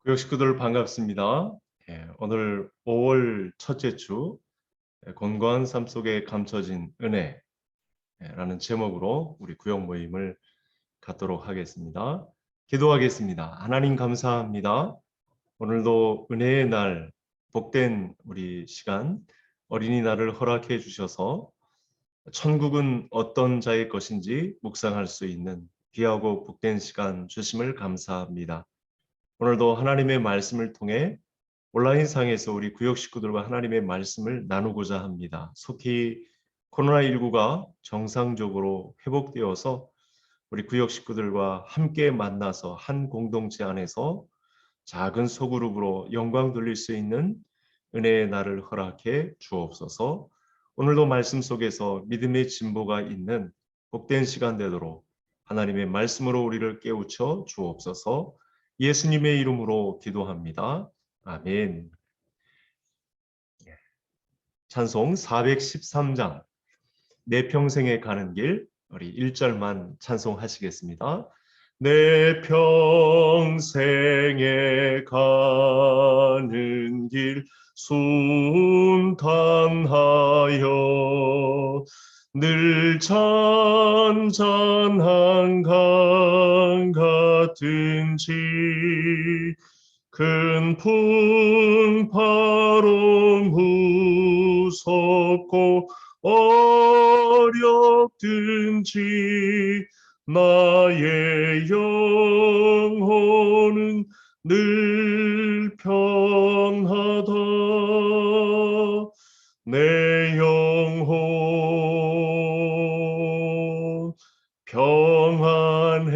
교육 식구들 반갑습니다. 오늘 5월 첫째 주 건강한 삶 속에 감춰진 은혜라는 제목으로 우리 구역 모임을 갖도록 하겠습니다. 기도하겠습니다. 하나님 감사합니다. 오늘도 은혜의 날, 복된 우리 시간, 어린이날을 허락해 주셔서 천국은 어떤 자의 것인지 묵상할 수 있는 귀하고 복된 시간 주심을 감사합니다. 오늘도 하나님의 말씀을 통해 온라인상에서 우리 구역 식구들과 하나님의 말씀을 나누고자 합니다. 속히 코로나19가 정상적으로 회복되어서 우리 구역 식구들과 함께 만나서 한 공동체 안에서 작은 소그룹으로 영광 돌릴 수 있는 은혜의 날을 허락해 주옵소서. 오늘도 말씀 속에서 믿음의 진보가 있는 복된 시간 되도록 하나님의 말씀으로 우리를 깨우쳐 주옵소서. 예수님의 이름으로 기도합니다. 아멘. 찬송 413장 내 평생에 가는 길, 우리 1절만 찬송하시겠습니다. 내 평생에 가는 길 순탄하여 늘 잔잔한 강 같은지 큰 풍파로 무섭고 어렵든지 나의 영혼은 늘 평하다. 내 영혼 평안해.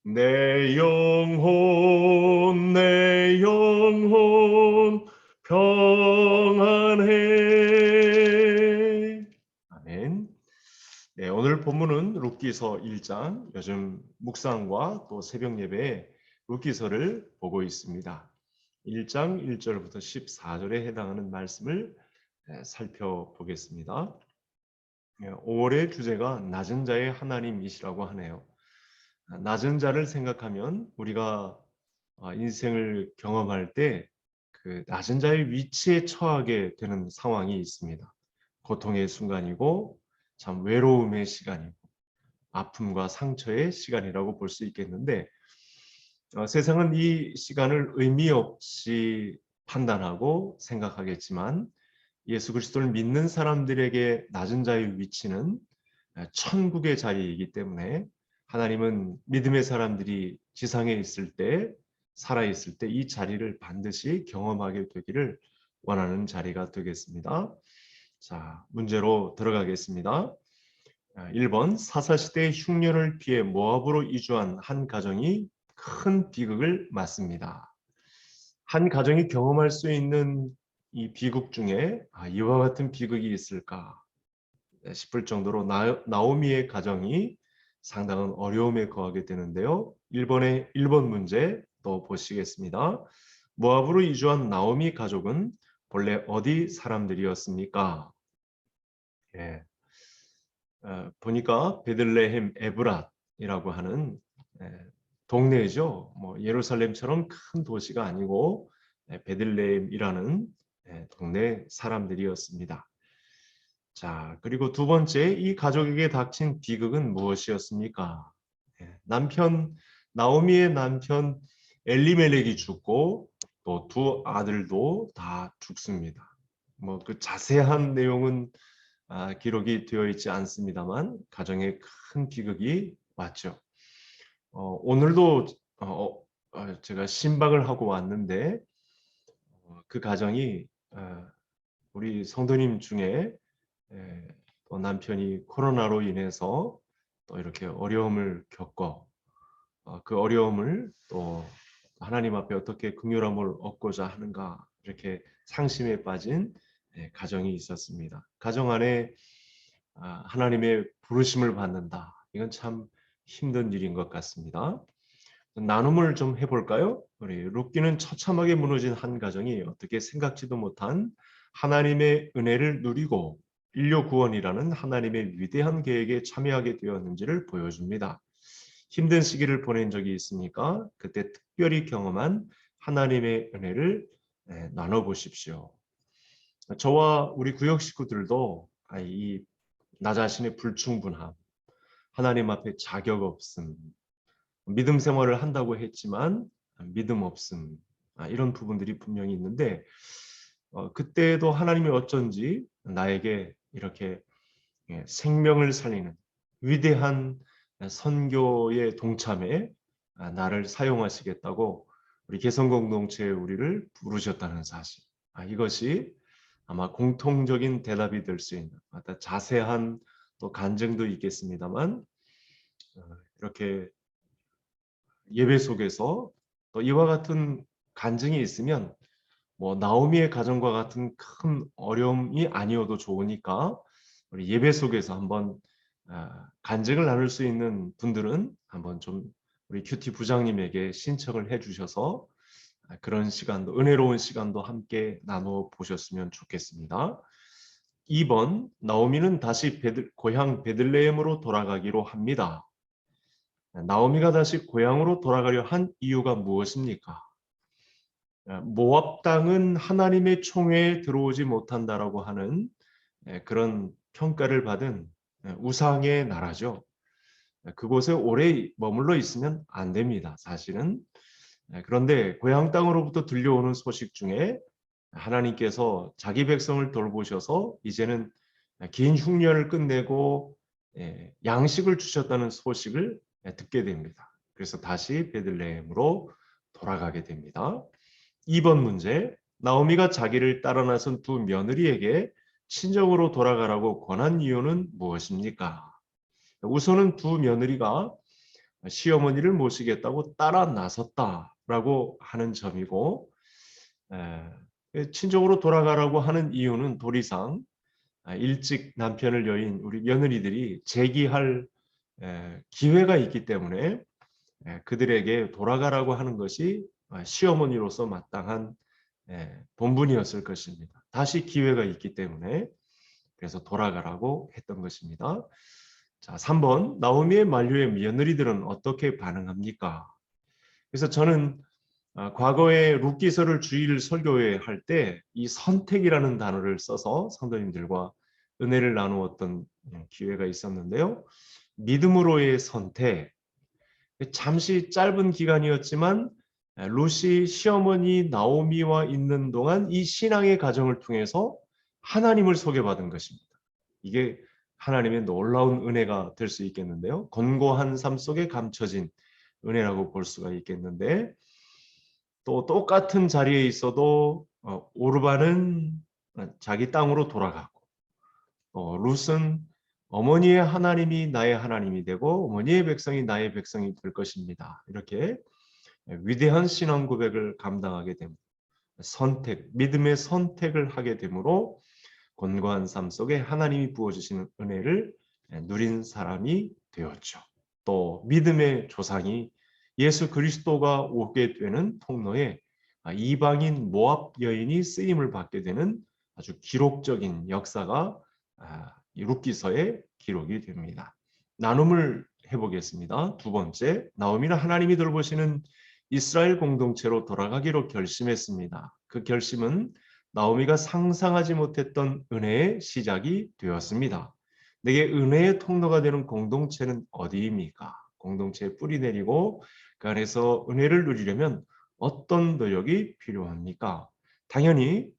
내 영혼 평안해. 아멘. 네, 오늘 본문은 룻기서 1장, 요즘 묵상과 또 새벽 예배에 룻기서를 보고 있습니다. 1장 1절부터 14절에 해당하는 말씀을 살펴보겠습니다. 5월의 주제가 낮은 자의 하나님이시라고 하네요. 낮은 자를 생각하면 우리가 인생을 경험할 때 그 낮은 자의 위치에 처하게 되는 상황이 있습니다. 고통의 순간이고 참 외로움의 시간이고 아픔과 상처의 시간이라고 볼 수 있겠는데 세상은 이 시간을 의미 없이 판단하고 생각하겠지만 예수 그리스도를 믿는 사람들에게 낮은 자의 위치는 천국의 자리이기 때문에 하나님은 믿음의 사람들이 지상에 있을 때, 살아있을 때 이 자리를 반드시 경험하게 되기를 원하는 자리가 되겠습니다. 자, 문제로 들어가겠습니다. 1번, 사사시대의 흉년을 피해 모압으로 이주한 한 가정이 큰 비극을 맞습니다. 한 가정이 경험할 수 있는 이 비극 중에 이와 같은 비극이 있을까 싶을 정도로 나오미의 가정이 상당한 어려움에 거하게 되는데요. 1번 문제 또 보시겠습니다. 모압으로 이주한 나오미 가족은 본래 어디 사람들이었습니까? 예, 보니까 베들레헴 에브랏이라고 하는 동네죠. 뭐 예루살렘처럼 큰 도시가 아니고 베들레헴이라는 동네 사람들이었습니다. 자, 그리고 두 번째, 이 가족에게 닥친 비극은 무엇이었습니까? 나오미의 남편 엘리멜렉이 죽고 또 두 아들도 다 죽습니다. 뭐 그 자세한 내용은 기록이 되어 있지 않습니다만 가정에 큰 비극이 왔죠. 오늘도 제가 신방을 하고 왔는데 그 가정이 우리 성도님 중에 또 남편이 코로나로 인해서 또 이렇게 어려움을 겪어 그 어려움을 또 하나님 앞에 어떻게 긍휼함을 얻고자 하는가 이렇게 상심에 빠진 가정이 있었습니다. 가정 안에 하나님의 부르심을 받는다. 이건 참 힘든 일인 것 같습니다. 나눔을 좀 해볼까요? 우리 룻기는 처참하게 무너진 한 가정이 어떻게 생각지도 못한 하나님의 은혜를 누리고 인류 구원이라는 하나님의 위대한 계획에 참여하게 되었는지를 보여줍니다. 힘든 시기를 보낸 적이 있습니까? 그때 특별히 경험한 하나님의 은혜를 나눠보십시오. 저와 우리 구역 식구들도 나 자신의 불충분함, 하나님 앞에 자격 없음, 믿음 생활을 한다고 했지만 믿음 없음, 이런 부분들이 분명히 있는데 그때도 하나님이 어쩐지 나에게 이렇게 생명을 살리는 위대한 선교의 동참에 나를 사용하시겠다고 우리 개성공동체에 우리를 부르셨다는 사실. 이것이 아마 공통적인 대답이 될 수 있는 자세한 또 간증도 있겠습니다만 이렇게 예배 속에서 또 이와 같은 간증이 있으면 뭐 나오미의 가정과 같은 큰 어려움이 아니어도 좋으니까 우리 예배 속에서 한번 간증을 나눌 수 있는 분들은 한번 좀 우리 큐티 부장님에게 신청을 해주셔서 그런 시간도 은혜로운 시간도 함께 나눠 보셨으면 좋겠습니다. 2번 나오미는 다시 고향 베들레헴으로 돌아가기로 합니다. 나오미가 다시 고향으로 돌아가려 한 이유가 무엇입니까? 모압 땅은 하나님의 총회에 들어오지 못한다라고 하는 그런 평가를 받은 우상의 나라죠. 그곳에 오래 머물러 있으면 안 됩니다. 사실은. 그런데 고향 땅으로부터 들려오는 소식 중에 하나님께서 자기 백성을 돌보셔서 이제는 긴 흉년을 끝내고 양식을 주셨다는 소식을 듣게 됩니다. 그래서 다시 베들레헴으로 돌아가게 됩니다. 2번 문제, 나오미가 자기를 따라 나선 두 며느리에게 친정으로 돌아가라고 권한 이유는 무엇입니까? 우선은 두 며느리가 시어머니를 모시겠다고 따라 나섰다라고 하는 점이고, 친정으로 돌아가라고 하는 이유는 도리상 일찍 남편을 여인 우리 며느리들이 재기할 기회가 있기 때문에 그들에게 돌아가라고 하는 것이 시어머니로서 마땅한 본분이었을 것입니다. 다시 기회가 있기 때문에 그래서 돌아가라고 했던 것입니다. 자, 3번 나오미의 만류에 며느리들은 어떻게 반응합니까? 그래서 저는 과거에 룻기서를 주일 설교회 할 때 이 선택이라는 단어를 써서 성도님들과 은혜를 나누었던 기회가 있었는데요. 믿음으로의 선택, 잠시 짧은 기간이었지만 룻이 시어머니 나오미와 있는 동안 이 신앙의 과정을 통해서 하나님을 소개받은 것입니다. 이게 하나님의 놀라운 은혜가 될 수 있겠는데요. 곤고한 삶 속에 감춰진 은혜라고 볼 수가 있겠는데 또 똑같은 자리에 있어도 오르반은 자기 땅으로 돌아가고 룻은 어머니의 하나님이 나의 하나님이 되고 어머니의 백성이 나의 백성이 될 것입니다. 이렇게 위대한 신앙 고백을 감당하게 됩니다. 믿음의 선택을 하게 되므로 곤고한 삶 속에 하나님이 부어주시는 은혜를 누린 사람이 되었죠. 또 믿음의 조상이 예수 그리스도가 오게 되는 통로에 이방인 모압 여인이 쓰임을 받게 되는 아주 기록적인 역사가 룻기서에 기록이 됩니다. 나눔을 해보겠습니다. 두 번째, 나오미는 하나님이 돌보시는 이스라엘 공동체로 돌아가기로 결심했습니다. 그 결심은 나오미가 상상하지 못했던 은혜의 시작이 되었습니다. 내게 은혜의 통로가 되는 공동체는 어디입니까? 공동체에 뿌리 내리고 그 안에서 은혜를 누리려면 어떤 노력이 필요합니까? 당연히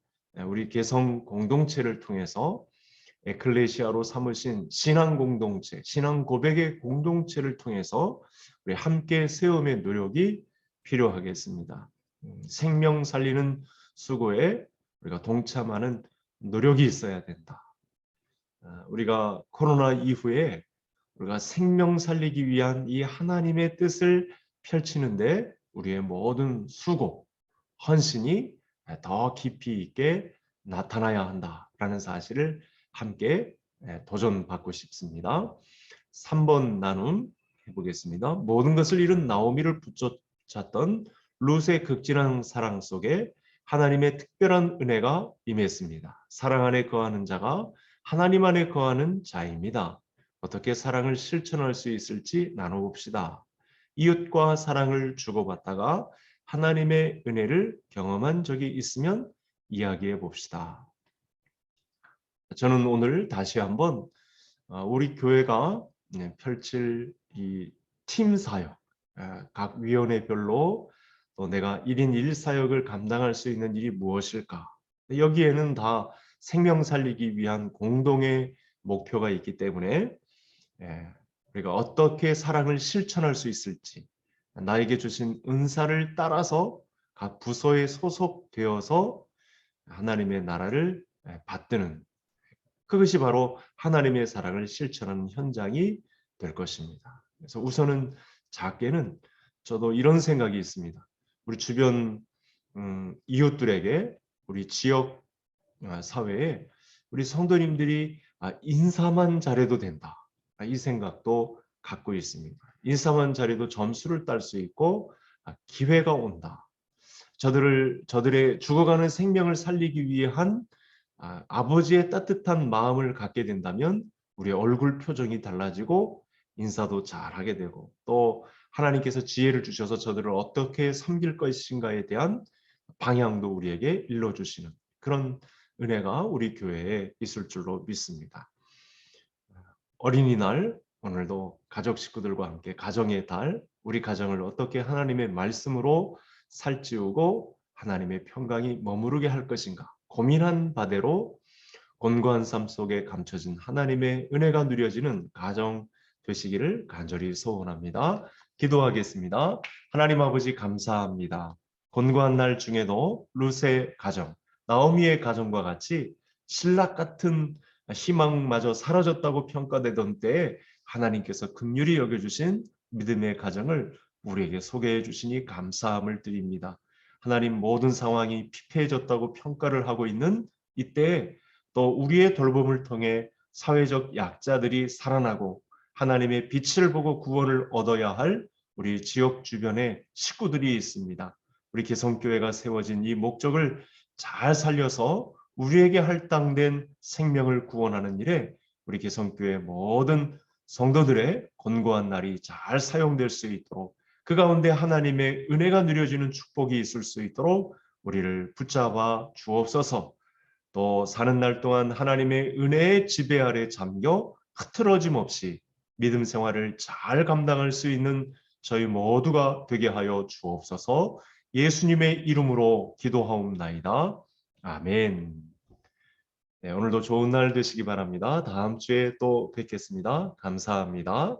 우리 개성 공동체를 통해서 에클레시아로 삼으신 신앙 공동체, 신앙 고백의 공동체를 통해서 우리 함께 세움의 노력이 필요하겠습니다. 생명 살리는 수고에 우리가 동참하는 노력이 있어야 된다. 우리가 코로나 이후에 우리가 생명 살리기 위한 이 하나님의 뜻을 펼치는데 우리의 모든 수고, 헌신이 더 깊이 있게 나타나야 한다라는 사실을 함께 도전받고 싶습니다. 3번 나눔 해보겠습니다. 모든 것을 잃은 나오미를 붙잡았던 룻의 극진한 사랑 속에 하나님의 특별한 은혜가 임했습니다. 사랑 안에 거하는 자가 하나님 안에 거하는 자입니다. 어떻게 사랑을 실천할 수 있을지 나눠봅시다. 이웃과 사랑을 주고받다가 하나님의 은혜를 경험한 적이 있으면 이야기해 봅시다. 저는 오늘 다시 한번 우리 교회가 펼칠 이 팀 사역, 각 위원회별로 또 내가 1인 1사역을 감당할 수 있는 일이 무엇일까? 여기에는 다 생명 살리기 위한 공동의 목표가 있기 때문에 우리가 어떻게 사랑을 실천할 수 있을지, 나에게 주신 은사를 따라서 각 부서에 소속되어서 하나님의 나라를 받드는, 그것이 바로 하나님의 사랑을 실천하는 현장이 될 것입니다. 그래서 우선은 작게는 저도 이런 생각이 있습니다. 우리 주변 이웃들에게, 우리 지역 사회에 우리 성도님들이 인사만 잘해도 된다, 이 생각도 갖고 있습니다. 인사만 잘해도 점수를 딸 수 있고 기회가 온다. 저들의 죽어가는 생명을 살리기 위한 아버지의 따뜻한 마음을 갖게 된다면 우리의 얼굴 표정이 달라지고 인사도 잘하게 되고, 또 하나님께서 지혜를 주셔서 저들을 어떻게 섬길 것인가에 대한 방향도 우리에게 일러주시는 그런 은혜가 우리 교회에 있을 줄로 믿습니다. 어린이날, 오늘도 가족 식구들과 함께 가정의 달, 우리 가정을 어떻게 하나님의 말씀으로 살찌우고 하나님의 평강이 머무르게 할 것인가 고민한 바대로 곤고한 삶 속에 감춰진 하나님의 은혜가 누려지는 가정 되시기를 간절히 소원합니다. 기도하겠습니다. 하나님 아버지, 감사합니다. 곤고한 날 중에도 룻의 가정, 나오미의 가정과 같이 신락 같은 희망마저 사라졌다고 평가되던 때에 하나님께서 긍휼히 여겨주신 믿음의 가정을 우리에게 소개해 주시니 감사함을 드립니다. 하나님, 모든 상황이 피폐해졌다고 평가를 하고 있는 이때에 또 우리의 돌봄을 통해 사회적 약자들이 살아나고 하나님의 빛을 보고 구원을 얻어야 할 우리 지역 주변에 식구들이 있습니다. 우리 개성교회가 세워진 이 목적을 잘 살려서 우리에게 할당된 생명을 구원하는 일에 우리 개성교회 모든 성도들의 곤고한 날이 잘 사용될 수 있도록, 그 가운데 하나님의 은혜가 누려지는 축복이 있을 수 있도록 우리를 붙잡아 주옵소서. 또 사는 날 동안 하나님의 은혜의 지배 아래 잠겨 흐트러짐 없이 믿음 생활을 잘 감당할 수 있는 저희 모두가 되게 하여 주옵소서. 예수님의 이름으로 기도하옵나이다. 아멘. 네, 오늘도 좋은 날 되시기 바랍니다. 다음 주에 또 뵙겠습니다. 감사합니다.